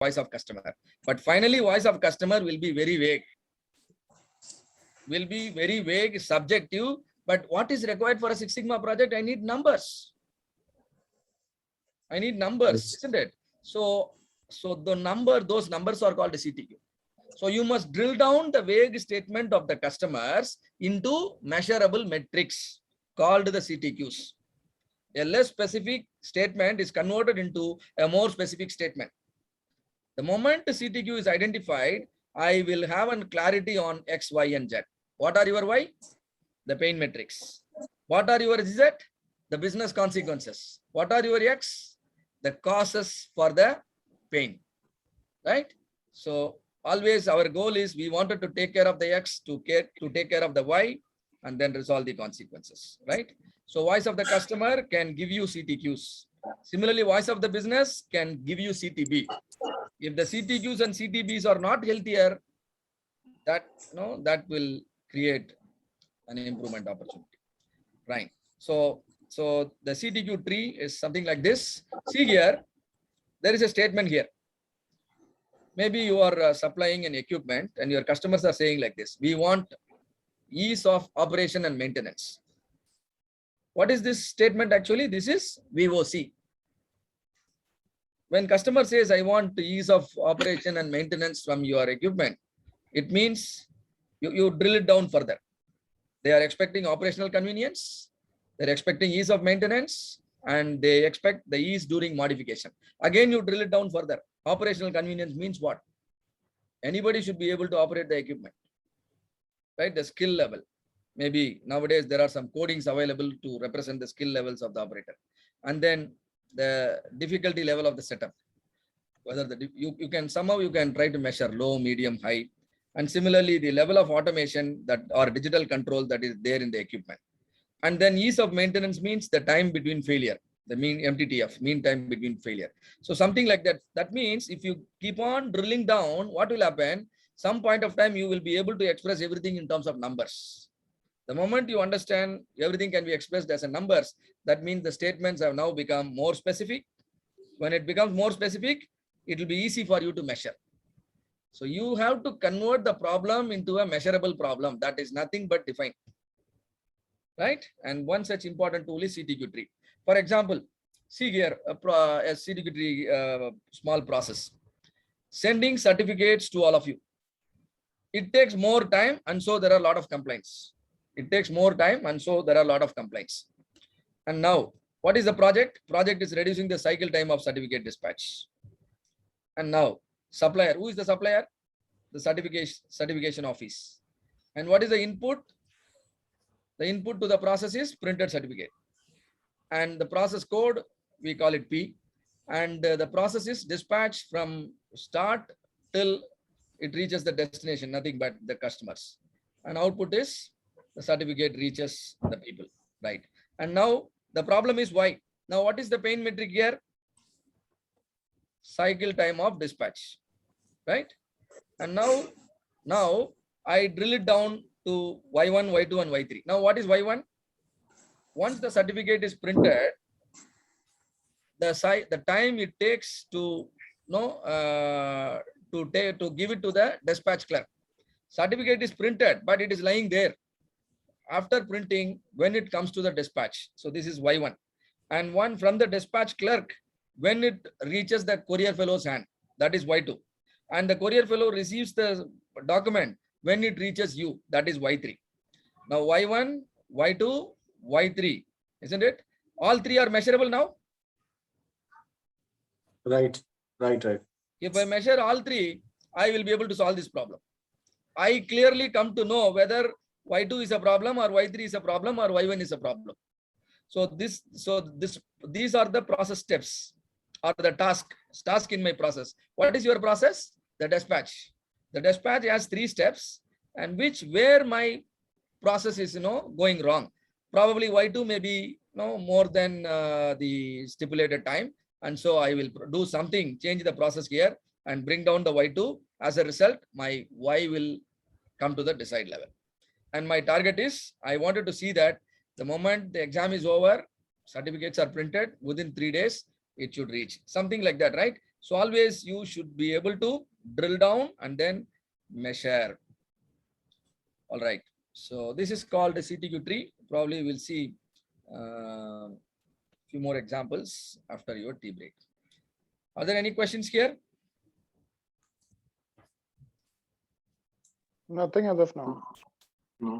voice of customer. But finally, voice of customer will be very vague. Subjective. But what is required for a Six Sigma project? I need numbers. Yes. Isn't it? So those numbers are called CTQ. So you must drill down the vague statement of the customers into measurable metrics called the CTQs. A less specific statement is converted into a more specific statement. The moment the CTQ is identified, I will have a clarity on X, Y, and Z. What are your Y? The pain metrics. What are your Z? The business consequences. What are your X? The causes for the pain. Right? So always our goal is we wanted to take care of the X to take care of the Y and then resolve the consequences. Right? So voice of the customer can give you CTQs. Similarly, voice of the business can give you CTB. If the CTQs and CTBs are not healthier, that will create an improvement opportunity, right? So the CTQ tree is something like this. See here, there is a statement here. Maybe you are supplying an equipment and your customers are saying like this: we want ease of operation and maintenance. What is this statement actually? This is VOC. When customer says, I want ease of operation and maintenance from your equipment, it means you drill it down further. They are expecting operational convenience, they're expecting ease of maintenance, and they expect the ease during modification. Again, you drill it down further. Operational convenience means what? Anybody should be able to operate the equipment, right? The skill level. Maybe nowadays there are some codings available to represent the skill levels of the operator. And then the difficulty level of the setup. Whether you can somehow you can try to measure low, medium, high. And similarly, the level of automation that or digital control that is there in the equipment. And then ease of maintenance means the time between failure, the mean MTTF, mean time between failure. So something like that. That means if you keep on drilling down, what will happen? Some point of time, you will be able to express everything in terms of numbers. The moment you understand everything can be expressed as a numbers, that means the statements have now become more specific. When it becomes more specific, it will be easy for you to measure. So you have to convert the problem into a measurable problem that is nothing but defined, right? And one such important tool is CTQ tree. For example, see here a CTQ tree small process. Sending certificates to all of you. It takes more time, and so there are a lot of complaints. It takes more time, and so there are a lot of complaints. And now, what is the project? Project is reducing the cycle time of certificate dispatch. And now, supplier. Who is the supplier? The certification office. And what is the input? The input to the process is printed certificate. And the process code, we call it P. And the process is dispatched from start till it reaches the destination, nothing but the customers. And output is the certificate reaches the people, right? And now the problem is why. Now, what is the pain metric here? Cycle time of dispatch, right? And now I drill it down to Y1, Y2, and Y3. Now, what is Y1? Once the certificate is printed, the time it takes to to give it to the dispatch clerk. Certificate is printed, but it is lying there. After printing, when it comes to the dispatch, so this is Y1, and one from the dispatch clerk when it reaches the courier fellow's hand, that is Y2, and the courier fellow receives the document when it reaches you, that is Y3. Now Y1, Y2, Y3, isn't it? All three are measurable now. Right. If I measure all three, I will be able to solve this problem. I clearly come to know whether Y2 is a problem or Y3 is a problem or Y1 is a problem. So these are the process steps or the task in my process. What is your process? The dispatch. The dispatch has 3 steps, and where my process is going wrong. Probably Y2 may be more than the stipulated time, and so I will do something, change the process here and bring down the Y2. As a result, my Y will come to the desired level. And my target is, I wanted to see that the moment the exam is over, certificates are printed, within 3 days, it should reach. Something like that, right? So always you should be able to drill down and then measure. All right. So this is called a CTQ tree. Probably we'll see few more examples after your tea break. Are there any questions here? Nothing as of now.